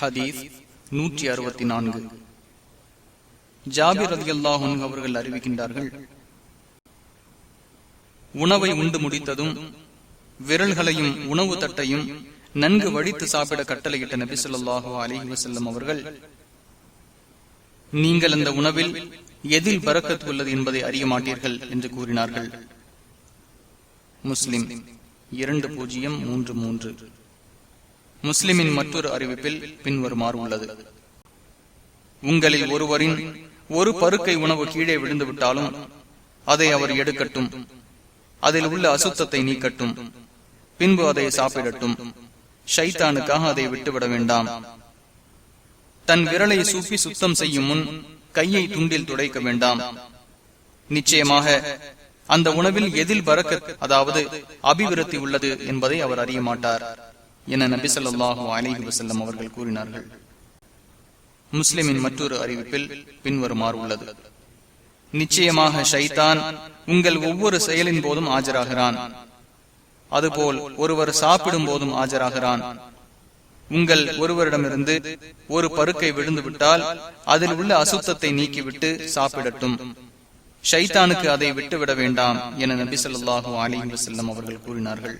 ஹதீஸ் 164. ஜாபிர் ரலியல்லாஹு அன்ஹு அவர்கள் அறிவிக்கின்றார்கள், உணவை உண்டு முடித்ததும் விரல்களையும் உணவு தட்டையும் நன்கு வடித்து சாப்பிட கட்டளையிட்ட நபி ஸல்லல்லாஹு அலைஹி வஸல்லம் அவர்கள், நீங்கள் அந்த உணவில் எதில் பரக்கத் உள்ளது என்பதை அறிய மாட்டீர்கள் என்று கூறினார்கள். முஸ்லிம் 2033. முஸ்லிமின் மற்றொரு அறிவிப்பில் பின்வருமாறு உள்ளது: உங்களில் ஒருவரின் ஒரு பருக்கை உணவு கீழே விழுந்து விட்டாலும் அதை அவர் எடுக்கட்டும், அதில் உள்ள அசுத்தத்தை நீக்கட்டும், பின்பு அதை சாப்பிடட்டும். ஷைத்தானுக்காக அதை விட்டுவிட வேண்டாம். தன் விரலை சூப்பி சுத்தம் செய்யும் முன் கையை துண்டில் துடைக்க வேண்டாம். நிச்சயமாக அந்த உணவில் எதில் பரக்கத், அதாவது அபிவிருத்தி உள்ளது என்பதை அவர் அறிய மாட்டார் என நபி ஸல்லல்லாஹு அலைஹி வஸல்லம் அவர்கள் கூறினார்கள். முஸ்லிமின் மற்றொரு அறிவிப்பில் பின்வருமாறு உள்ளது: நிச்சயமாக ஷைத்தான் உங்கள் ஒவ்வொரு செயலின் போதும் ஆஜராகிறான், அதுபோல் ஒருவர் சாப்பிடும் போதும் ஆஜராகிறான். உங்கள் ஒருவரிடமிருந்து ஒரு பருக்கை விழுந்து விட்டால் அதில் உள்ள அசுத்தத்தை நீக்கிவிட்டு சாப்பிடட்டும். ஷைத்தானுக்கு அதை விட்டுவிட வேண்டாம் என நபி ஸல்லல்லாஹு அலைஹி வஸல்லம் அவர்கள் கூறினார்கள்.